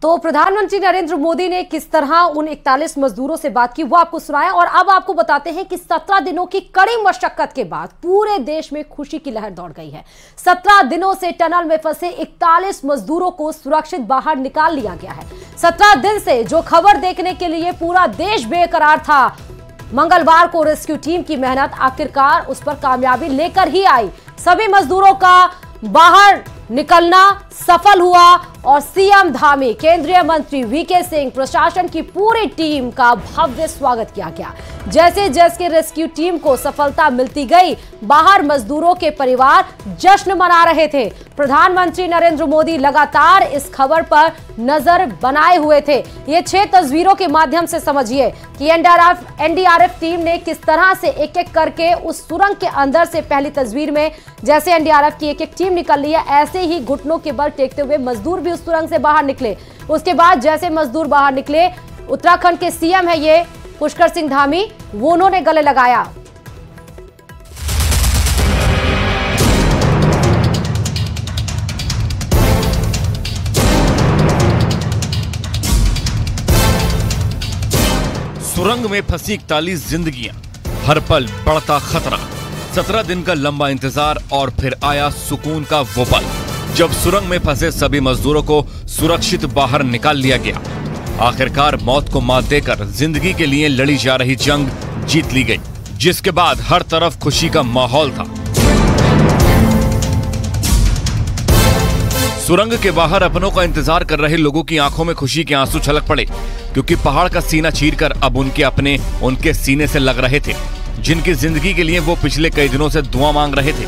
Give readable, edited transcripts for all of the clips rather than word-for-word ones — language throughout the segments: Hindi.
तो प्रधानमंत्री नरेंद्र मोदी ने किस तरह उन 41 मजदूरों से बात की वो आपको सुनाया। और अब आपको बताते हैं कि 17 दिनों की कड़ी मशक्कत के बाद पूरे देश में खुशी की लहर दौड़ गई है। 17 दिनों से टनल में फंसे 41 मजदूरों को सुरक्षित बाहर निकाल लिया गया है। 17 दिन से जो खबर देखने के लिए पूरा देश बेकरार था, मंगलवार को रेस्क्यू टीम की मेहनत आखिरकार उस पर कामयाबी लेकर ही आई। सभी मजदूरों का बाहर निकलना सफल हुआ और सीएम धामी, केंद्रीय मंत्री वीके सिंह, प्रशासन की पूरी टीम का भव्य स्वागत किया गया। जैसे जैसे रेस्क्यू टीम को सफलता मिलती गई, बाहर मजदूरों के परिवार जश्न मना रहे थे। प्रधानमंत्री नरेंद्र मोदी लगातार इस खबर पर नजर बनाए हुए थे। ये 6 तस्वीरों के माध्यम से समझिए कि एनडीआरएफ टीम ने किस तरह से एक एक करके उस सुरंग के अंदर से, पहली तस्वीर में जैसे एनडीआरएफ की एक एक टीम निकल रही है, ऐसे ही घुटनों के बल टेकते हुए मजदूर भी उस सुरंग से बाहर निकले। उसके बाद जैसे मजदूर बाहर निकले, उत्तराखंड के सीएम है ये पुष्कर सिंह धामी, वो उन्होंने गले लगाया। सुरंग में फंसी 41 जिंदगियां, हर पल बढ़ता खतरा, 17 दिन का लंबा इंतजार और फिर आया सुकून का वो पल जब सुरंग में फंसे सभी मजदूरों को सुरक्षित बाहर निकाल लिया गया। आखिरकार मौत को मात देकर जिंदगी के लिए लड़ी जा रही जंग जीत ली गई, जिसके बाद हर तरफ खुशी का माहौल था। सुरंग के बाहर अपनों का इंतजार कर रहे लोगों की आंखों में खुशी के आंसू छलक पड़े, क्योंकि पहाड़ का सीना चीरकर अब उनके अपने उनके सीने से लग रहे थे, जिनकी जिंदगी के लिए वो पिछले कई दिनों से दुआ मांग रहे थे।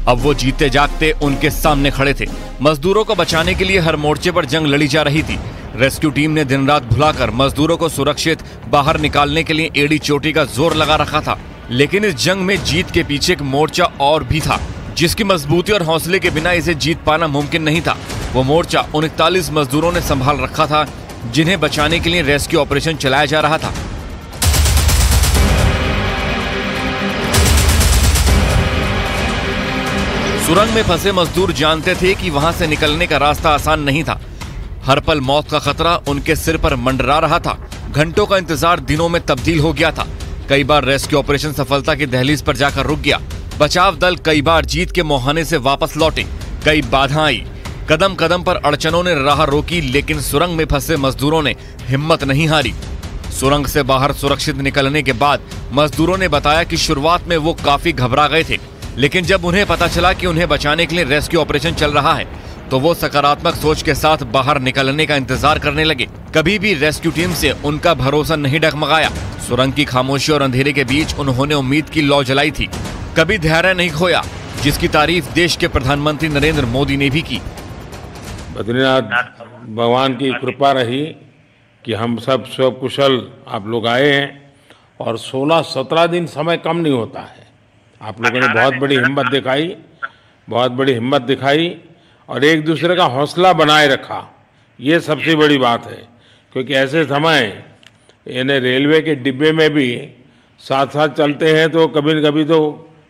अब वो जीते जागते उनके सामने खड़े थे। मजदूरों को बचाने के लिए हर मोर्चे पर जंग लड़ी जा रही थी। रेस्क्यू टीम ने दिन रात भुलाकर मजदूरों को सुरक्षित बाहर निकालने के लिए एड़ी चोटी का जोर लगा रखा था। लेकिन इस जंग में जीत के पीछे एक मोर्चा और भी था, जिसकी मजबूती और हौसले के बिना इसे जीत पाना मुमकिन नहीं था। वो मोर्चा उन 41 मजदूरों ने संभाल रखा था, जिन्हें बचाने के लिए रेस्क्यू ऑपरेशन चलाया जा रहा था। सुरंग में फंसे मजदूर जानते थे कि वहां से निकलने का रास्ता आसान नहीं था। हर पल मौत का खतरा उनके सिर पर मंडरा रहा था। घंटों का इंतजार दिनों में तब्दील हो गया था। कई बार रेस्क्यू ऑपरेशन सफलता की दहलीज पर जाकर रुक गया। बचाव दल कई बार जीत के मुहाने से वापस लौटे। कई बाधाएं आई, कदम कदम पर अड़चनों ने राह रोकी, लेकिन सुरंग में फंसे मजदूरों ने हिम्मत नहीं हारी। सुरंग से बाहर सुरक्षित निकलने के बाद मजदूरों ने बताया कि शुरुआत में वो काफी घबरा गए थे, लेकिन जब उन्हें पता चला कि उन्हें बचाने के लिए रेस्क्यू ऑपरेशन चल रहा है, तो वो सकारात्मक सोच के साथ बाहर निकलने का इंतजार करने लगे। कभी भी रेस्क्यू टीम से उनका भरोसा नहीं डगमगाया। सुरंग की खामोशी और अंधेरे के बीच उन्होंने उम्मीद की लौ जलाई थी। कभी धैर्य नहीं खोया, जिसकी तारीफ देश के प्रधानमंत्री नरेंद्र मोदी ने भी की। बद्रीनाथ भगवान की कृपा रही कि हम सब स्वकुशल आप लोग आए हैं, और 16-17 दिन समय कम नहीं होता है। आप लोगों ने बहुत बड़ी हिम्मत दिखाई और एक दूसरे का हौसला बनाए रखा। ये सबसे बड़ी बात है, क्योंकि ऐसे समय यानी रेलवे के डिब्बे में भी साथ साथ चलते हैं तो कभी न कभी तो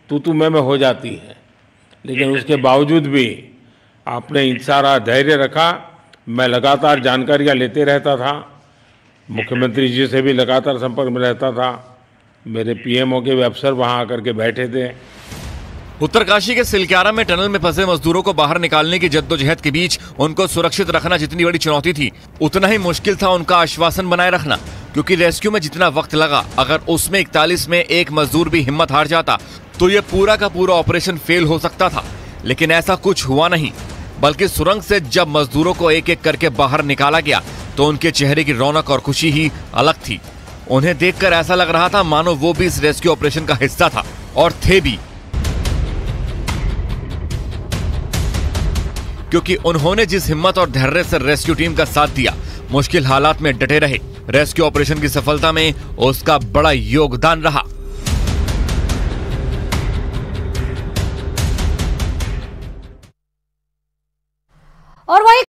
तू मैं हो जाती है, लेकिन उसके बावजूद भी आपने सारा धैर्य रखा। मैं लगातार जानकारियाँ लेते रहता था, मुख्यमंत्री जी से भी लगातार संपर्क में रहता था। मेरे पीएमओ के भी अफसर वहां आकर के बैठे थे। उत्तरकाशी के सिलक्यारा में टनल में फंसे मजदूरों को बाहर निकालने की जद्दोजहद के बीच उनको सुरक्षित रखना जितनी बड़ी चुनौती थी, उतना ही मुश्किल था उनका आश्वासन बनाए रखना। क्योंकि रेस्क्यू में जितना वक्त लगा, अगर उसमें 41 में एक मजदूर भी हिम्मत हार जाता तो ये पूरा का पूरा ऑपरेशन फेल हो सकता था। लेकिन ऐसा कुछ हुआ नहीं, बल्कि सुरंग से जब मजदूरों को एक एक करके बाहर निकाला गया तो उनके चेहरे की रौनक और खुशी ही अलग थी। उन्हें देखकर ऐसा लग रहा था मानो वो भी इस रेस्क्यू ऑपरेशन का हिस्सा था, और थे भी, क्योंकि उन्होंने जिस हिम्मत और धैर्य से रेस्क्यू टीम का साथ दिया, मुश्किल हालात में डटे रहे। रेस्क्यू ऑपरेशन की सफलता में उसका बड़ा योगदान रहा। और वही